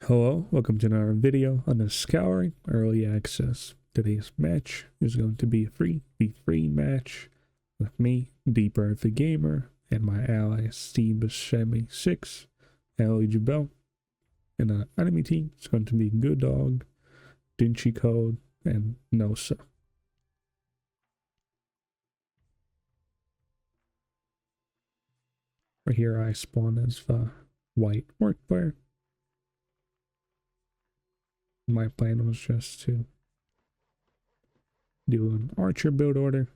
Hello, welcome to another video on the Scouring Early Access. Today's match is going to be a 3v3 match with me, Deeper the Gamer, and my ally Steve Buscemi 6, eligible. And the enemy team is going to be Good Dog, Dinchi Code, and Nosa. Right here I spawn as the white orc player. My plan was just to do an archer build order,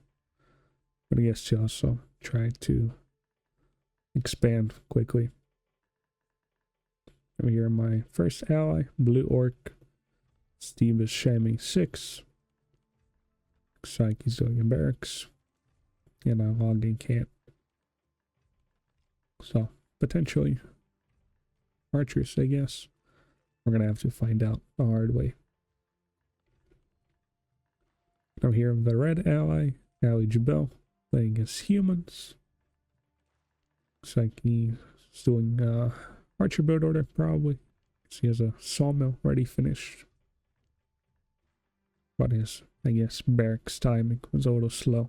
but I guess to also try to expand quickly. Over here, my first ally, Blue Orc, Steve Buscemi 6. Looks like he's doing a barracks and a logging camp. So, potentially archers, I guess. We're gonna have to find out the hard way. Now here, the red ally, Ali Jabel, playing as humans. Looks like he's doing archer build order, probably. So he has a sawmill already finished. But his, I guess, barracks timing was a little slow.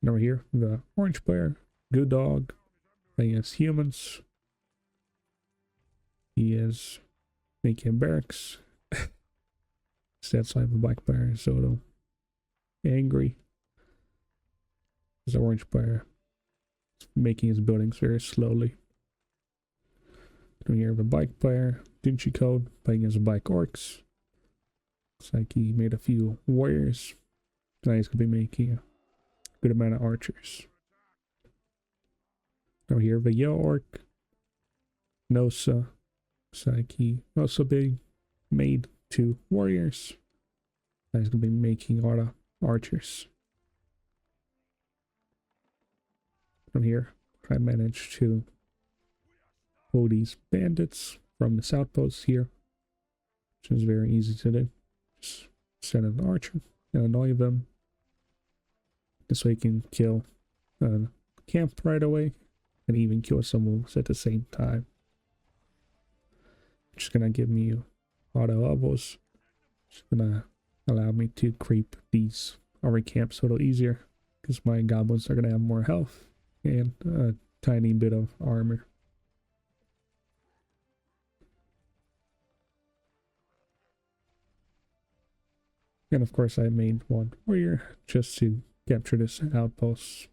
And over here, the orange player, Good Dog, playing as humans. He is making barracks. That's why the black player is a little angry. The orange player is making his buildings very slowly. And here the black player, Dinchi Code, playing as black orcs. Looks like he made a few warriors. Now he's going to be making a good amount of archers. Now here the yellow orc, Nosa. Looks like he also made 2 warriors. Now he's going to be making a lot of archers. From here, I managed to pull these bandits from this outpost here, which is very easy to do. Just send an archer and annoy them. This way you can kill a camp right away and even kill some wolves at the same time. Which is gonna give me auto levels. It's gonna allow me to creep these army camps a little easier because my goblins are gonna have more health and a tiny bit of armor. And of course I made 1 warrior just to capture this outpost.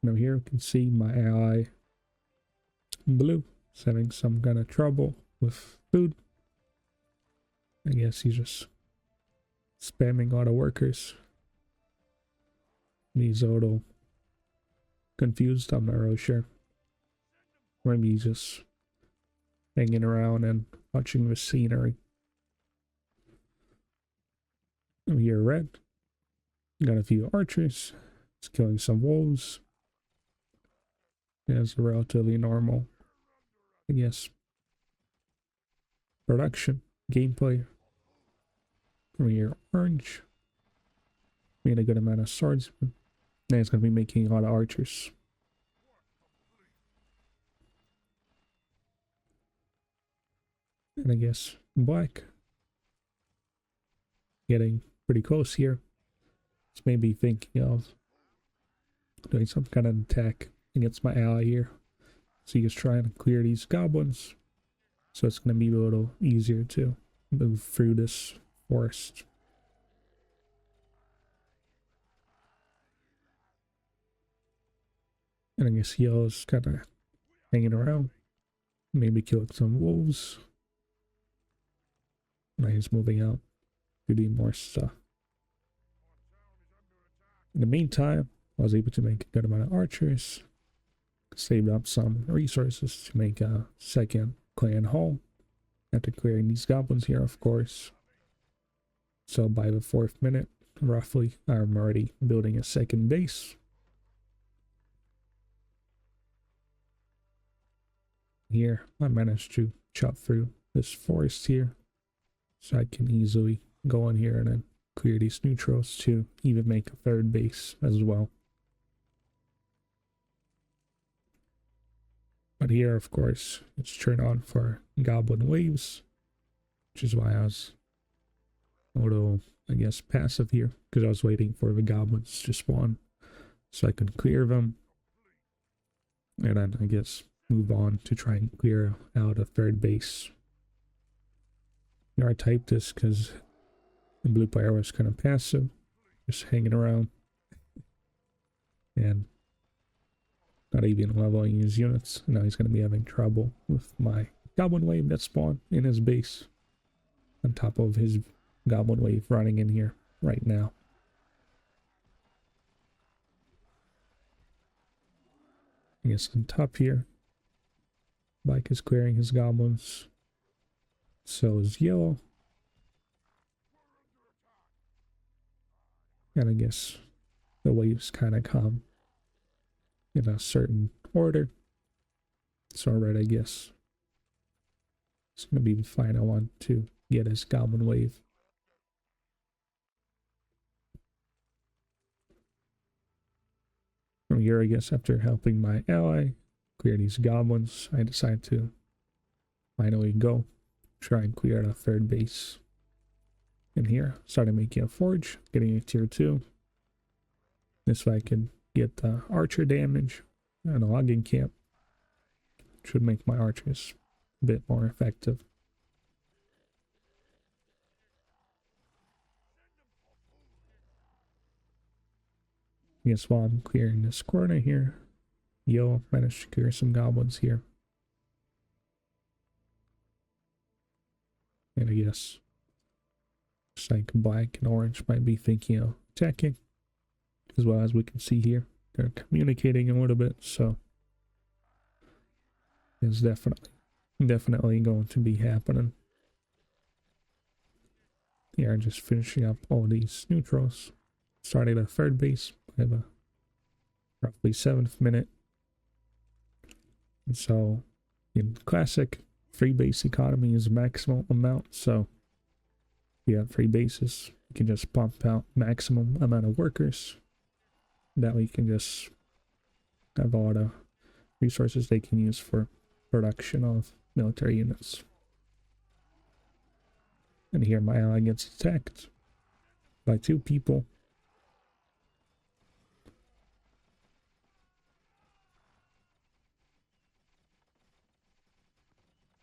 Now here you can see my ally Blue is having some kind of trouble with food. I guess he's just spamming a lot of workers. He's a little confused, I'm not really sure. Maybe he's just hanging around and watching the scenery. Over here, red. Got a few archers. It's killing some wolves. It's relatively normal, I guess, production, gameplay. Over here, orange. Made a good amount of swordsmen. Now it's going to be making a lot of archers. And I guess black. Getting pretty close here. It's maybe thinking of doing some kind of attack against my ally here. So he's trying to clear these goblins. So it's going to be a little easier to move through this forest. And I guess yellow's kind of hanging around. Maybe killing some wolves. Now he's moving out to do more stuff. In the meantime, I was able to make a good amount of archers. Saved up some resources to make a second clan hall. After clearing these goblins here, of course. So by the 4th minute, roughly, I'm already building a second base. Here, I managed to chop through this forest here. So I can easily go in here and then clear these neutrals to even make a 3rd base as well. But here, of course, it's turned on for goblin waves, which is why I was a little, I guess, passive here, because I was waiting for the goblins to spawn so I could clear them. And then, I guess, move on to try and clear out a third base. Here I typed this because the blue player was kind of passive, just hanging around. And not even leveling his units. Now he's going to be having trouble with my goblin wave that spawned in his base. On top of his goblin wave running in here right now. I guess on top here, Mike is clearing his goblins. So is yellow. And I guess the waves kind of come in a certain order. So red, I guess, it's going to be the final one to get his goblin wave. From here, I guess, after helping my ally clear these goblins, I decide to finally go try and clear the third base. In here, started making a forge, getting a tier 2. This way I can get the archer damage and a logging camp. Should make my archers a bit more effective. I guess while I'm clearing this corner here, Yo managed to clear some goblins here. And I guess looks like black and orange might be thinking of attacking. As well, as we can see here, they're communicating a little bit, so it's definitely going to be happening. Here, just finishing up all these neutrals. Starting the third base by the roughly 7th minute. And so, in classic, 3 base economy is maximum amount, so if you have 3 bases, you can just pump out maximum amount of workers. That way you can just have a lot of resources they can use for production of military units. And here my ally gets attacked by 2 people.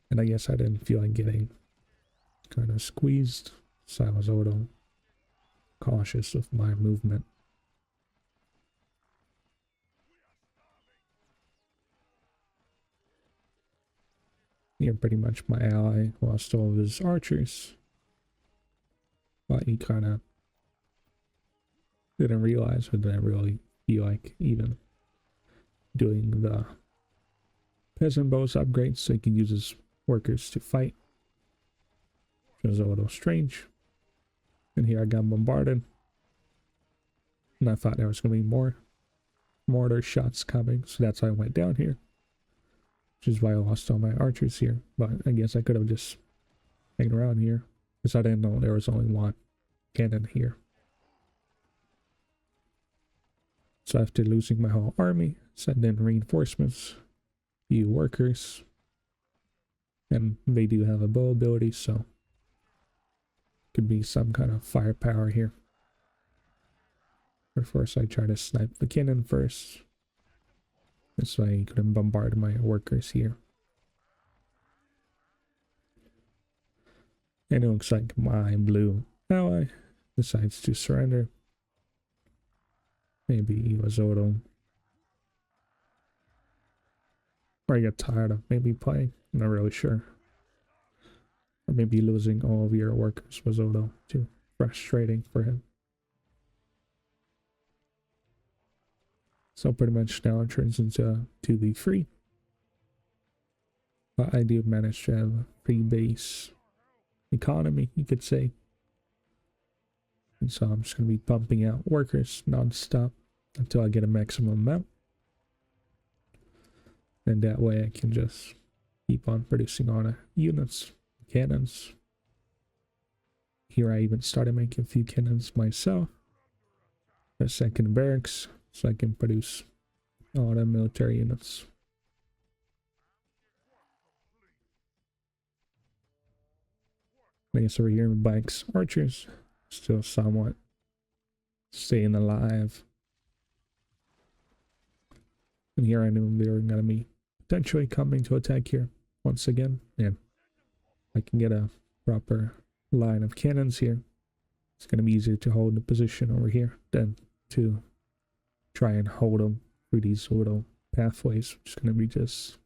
And I guess I didn't feel like getting kind of squeezed, so I was a little cautious with my movement. Here, pretty much my ally lost all of his archers, but he kind of didn't realize, or didn't really feel like even doing the peasant bows upgrades so he can use his workers to fight, which was a little strange. And here I got bombarded, and I thought there was going to be more mortar shots coming, so that's why I went down here, which is why I lost all my archers here. But I guess I could have just hanged around here, because I didn't know there was only 1 cannon here. So after losing my whole army, send in reinforcements, few workers, and they do have a bow ability, so could be some kind of firepower here. But first I try to snipe the cannon first. This way I couldn't bombard my workers here. And it looks like my blue ally decides to surrender. Maybe he was a little, or he got tired of maybe playing. I'm not really sure. Or maybe losing all of your workers was a little too frustrating for him. So pretty much now it turns into 2v3. But I do manage to have a free base economy, you could say. And so I'm just going to be pumping out workers non-stop until I get a maximum amount. And that way I can just keep on producing all the units, cannons. Here I even started making a few cannons myself. A second barracks, so I can produce all the military units. I guess over here, Black's archers still somewhat staying alive. And here I knew they were going to be potentially coming to attack here once again. And I can get a proper line of cannons here. It's going to be easier to hold the position over here than to try and hold them through these little pathways, which is going to be just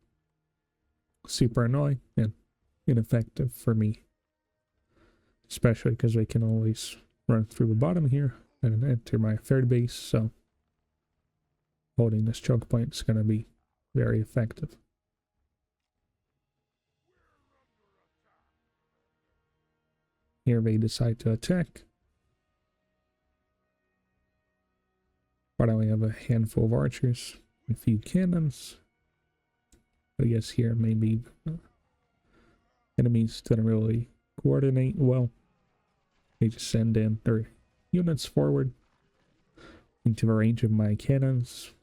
super annoying and ineffective for me. Especially because they can always run through the bottom here and enter my third base, so holding this choke point is going to be very effective. Here they decide to attack. But I only have a handful of archers, a few cannons. I guess here maybe enemies didn't really coordinate well. They just send in their units forward into the range of my cannons,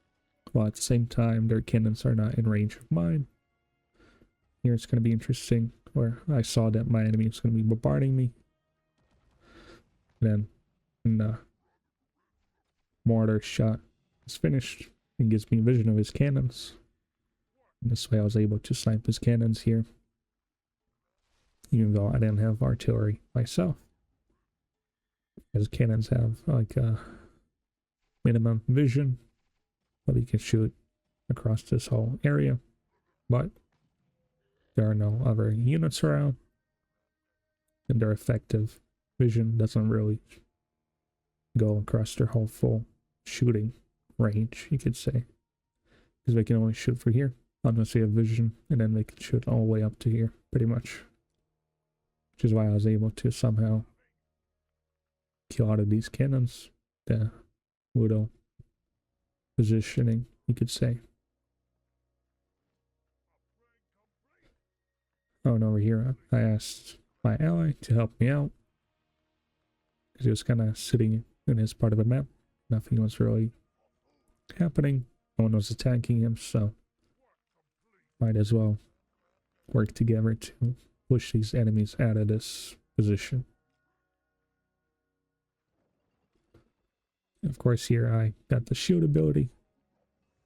while at the same time their cannons are not in range of mine. Here it's going to be interesting, where I saw that my enemy is going to be bombarding me. Then when the mortar shot is finished, it gives me a vision of his cannons. And this way I was able to snipe his cannons here, even though I didn't have artillery myself. As cannons have like a minimum vision, but you can shoot across this whole area, but there are no other units around, and their effective vision doesn't really go across their whole full shooting range, you could say, because they can only shoot for here unless they have vision, and then they can shoot all the way up to here pretty much, which is why I was able to somehow kill out of these cannons. The little positioning, you could say. Oh, and over here I asked my ally to help me out, because he was kind of sitting in his part of the map. Nothing was really happening. No one was attacking him, so might as well work together to push these enemies out of this position. Of course, here I got the shield ability,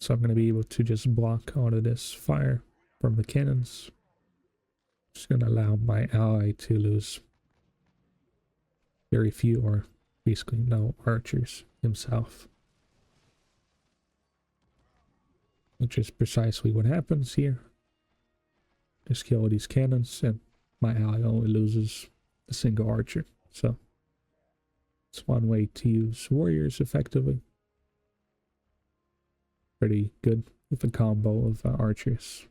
so I'm going to be able to just block all of this fire from the cannons. Just going to allow my ally to lose very few, or basically no, archers himself. Which is precisely what happens here. Just kill all these cannons, and my ally only loses a single archer. So it's one way to use warriors effectively. Pretty good with a combo of archers.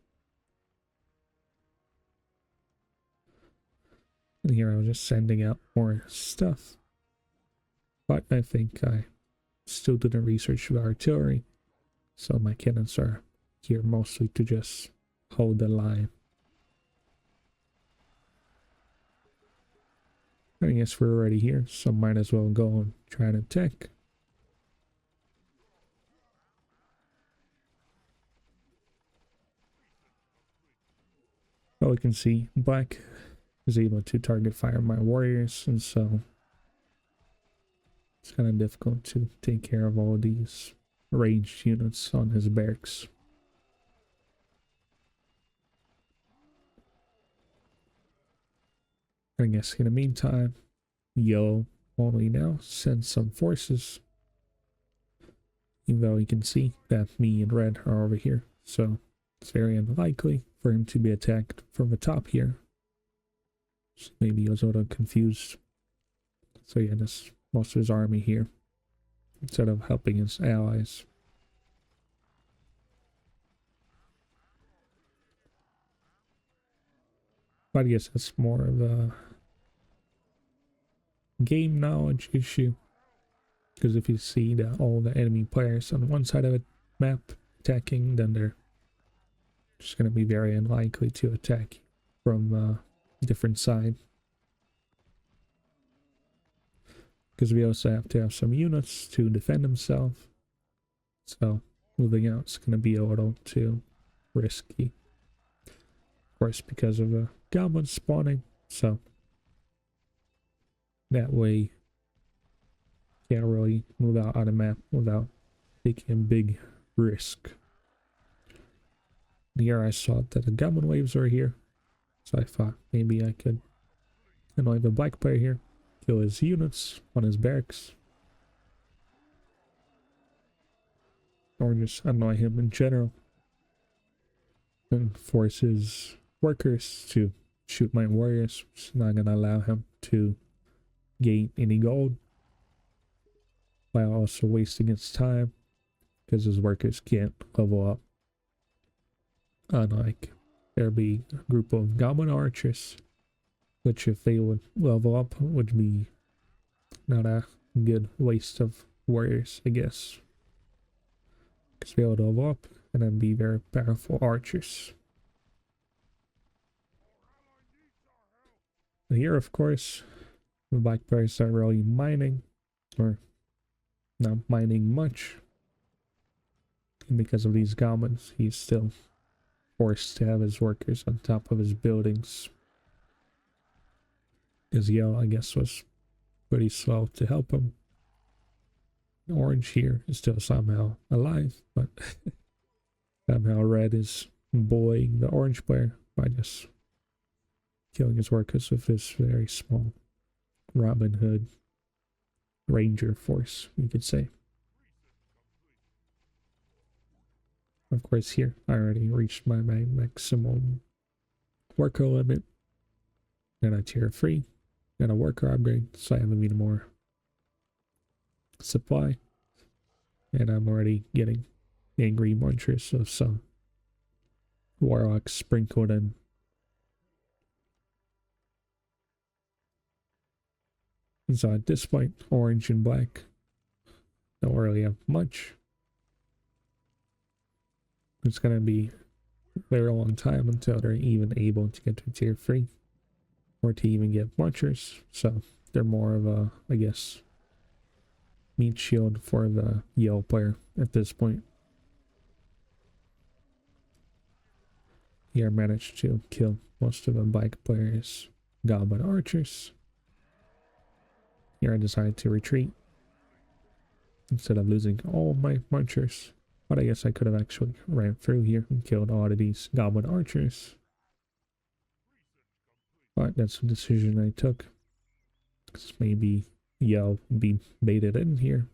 And here I was just sending out more stuff. But I think I still didn't research the artillery, so my cannons are here mostly to just hold the line. I guess we're already here, so might as well go and try and attack. Well, we can see Black is able to target fire my warriors, and so it's kind of difficult to take care of all these ranged units on his barracks. I guess in the meantime, Yellow only now sends some forces, even though you can see that me and Red are over here, so it's very unlikely for him to be attacked from the top here. So maybe he was a little confused. So yeah, that's most of his army here, instead of helping his allies. But I guess that's more of a game knowledge issue, because if you see that all the enemy players on one side of the map attacking, then they're just going to be very unlikely to attack from a different side. Because we also have to have some units to defend themselves, so moving out is going to be a little too risky. Of course, because of goblins spawning, so That way, can't really move out on the map without taking a big risk. Here I saw that the goblin waves were here, so I thought maybe I could annoy the black player here, kill his units on his barracks, or just annoy him in general, and force his workers to shoot my warriors, which is not gonna allow him to gain any gold, while also wasting his time, because his workers can't level up. Unlike there'd be a group of goblin archers, which if they would level up would be not a good waste of warriors, I guess. Because they would level up and then be very powerful archers. Here, of course, the black players aren't really mining, or not mining much. And because of these goblins, he's still forced to have his workers on top of his buildings. His yellow, I guess, was pretty slow to help him. Orange here is still somehow alive, but somehow red is bullying the orange player by just killing his workers with this very small Robin Hood ranger force, you could say. Of course, here I already reached my maximum worker limit. Got a tier 3, got a worker upgrade, so I have even more supply. And I'm already getting angry munchers of some warlocks sprinkled in. And so at this point, orange and black don't really have much. It's gonna be a very long time until they're even able to get to tier 3 or to even get munchers. So they're more of a, I guess, meat shield for the yellow player at this point. Here I managed to kill most of the black players' goblin archers. Here I decided to retreat instead of losing all my munchers. But I guess I could have actually ran through here and killed all of these goblin archers. But that's a decision I took. Because maybe yellow would be baited in here.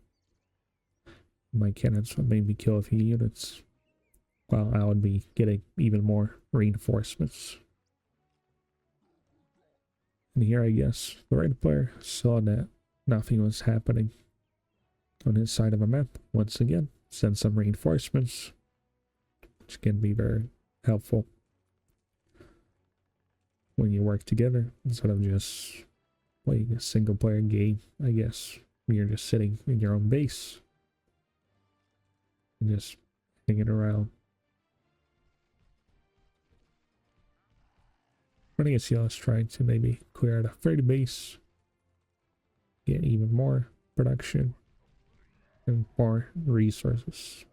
My cannons would maybe kill a few units, while I would be getting even more reinforcements. And here I guess the red player saw that nothing was happening on his side of the map. Once again, send some reinforcements, which can be very helpful when you work together instead of just playing a single player game, I guess. You're just sitting in your own base and just hanging around. I guess yellow's trying to maybe clear out a third base, get even more production and more resources.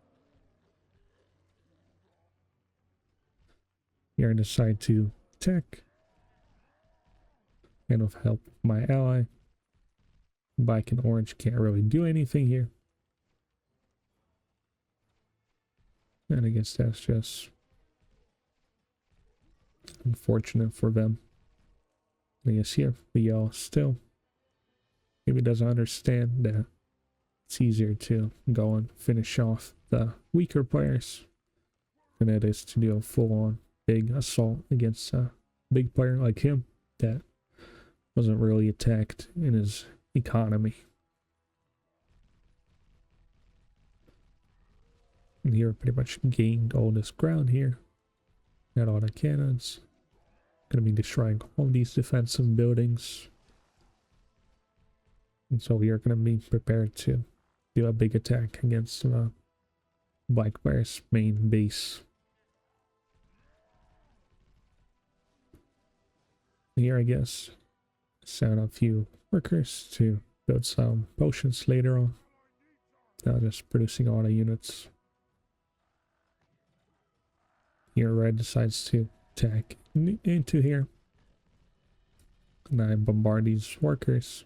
Here I decide to attack, and with help of my ally, black and orange can't really do anything here. And I guess that's just unfortunate for them. I guess here the yellow still maybe doesn't understand that it's easier to go and finish off the weaker players than it is to do a full-on big assault against a big player like him that wasn't really attacked in his economy. And here pretty much gained all this ground here. Got all the cannons. Gonna be destroying all these defensive buildings. And so we are gonna be prepared to do a big attack against Black Bear's main base. Here I guess send a few workers to build some potions later on. Now just producing all the units. Here red decides to attack into here. And I bombard these workers.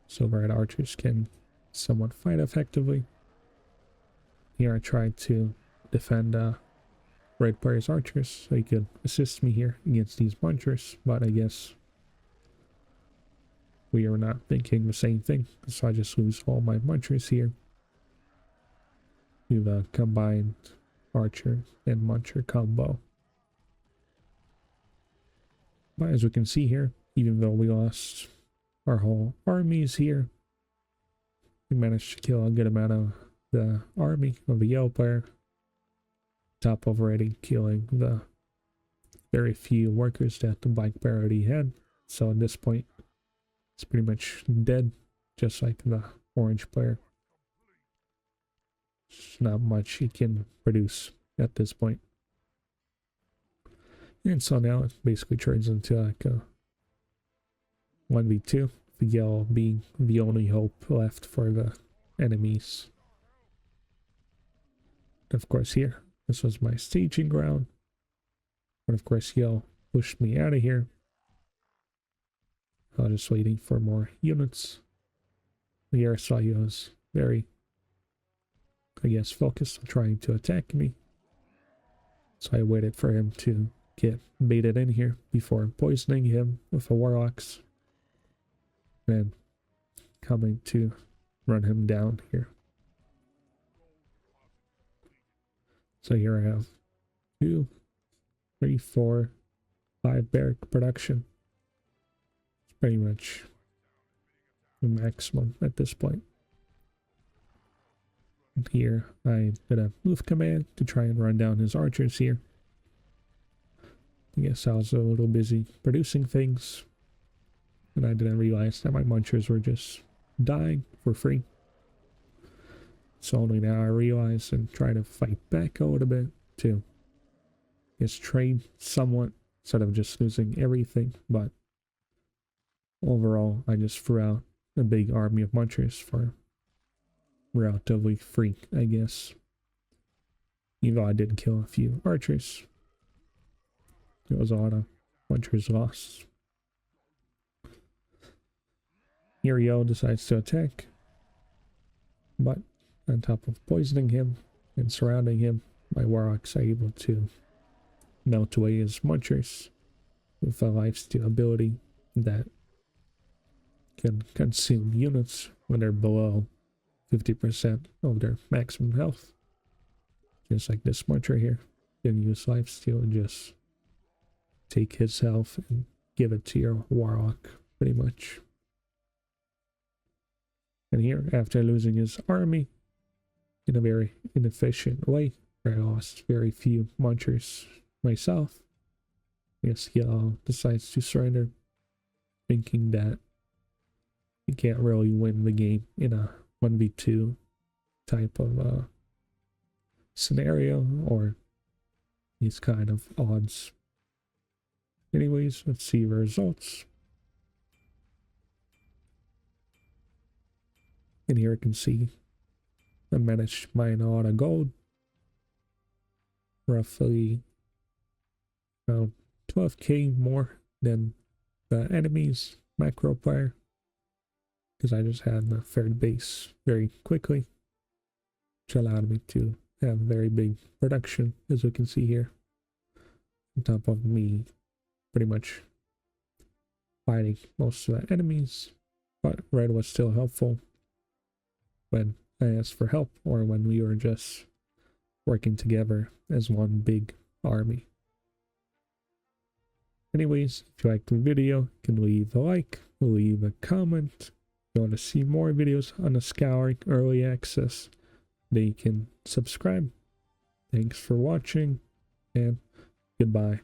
so red archers can somewhat fight effectively. Here I tried to defend red player's archers so he could assist me here against these munchers, but I guess we are not thinking the same thing, so I just lose all my munchers here. We've combined archer and muncher combo. But as we can see here, even though we lost our whole armies here, we managed to kill a good amount of the army of the yellow player, top of already killing the very few workers that the black player already had. So at this point, it's pretty much dead, just like the orange player. There's not much he can produce at this point. And so now it basically turns into like a 1v2, the yellow being the only hope left for the enemies. Of course here, this was my staging ground. But of course yellow pushed me out of here. I was just waiting for more units. Here I saw he was very, I guess, focused on trying to attack me. So I waited for him to get baited in here before poisoning him with a warlocks. And coming to run him down here. So here I have 2, 3, 4, 5 barrack production. It's pretty much the maximum at this point. And here I did a move command to try and run down his archers here. I guess I was a little busy producing things, and I didn't realize that my munchers were just dying for free. So only now I realize and try to fight back a little bit to just trade somewhat instead of just losing everything. But overall, I just threw out a big army of munchers for relatively free, I guess. Even though I did kill a few archers, it was a lot of munchers lost. Here Yo decides to attack, but on top of poisoning him and surrounding him, my warlocks are able to melt away his munchers with a lifesteal ability that can consume units when they're below 50% of their maximum health. Just like this muncher here. You can use lifesteal and just take his health and give it to your warlock, pretty much. And here, after losing his army in a very inefficient way, where I lost very few munchers myself, I guess Yellow decides to surrender, thinking that he can't really win the game in a 1v2 type of scenario, or these kind of odds. Anyways, let's see the results. And here you can see I managed to mine a lot of gold. Roughly around 12k more than the enemy's macro player, because I just had the third base very quickly, which allowed me to have very big production, as we can see here, on top of me pretty much fighting most of the enemies. But red was still helpful when I asked for help, or when we were just working together as one big army. Anyways, if you liked the video, you can leave a like, leave a comment. If you want to see more videos on the Scouring Early Access, then you can subscribe. Thanks for watching, and goodbye.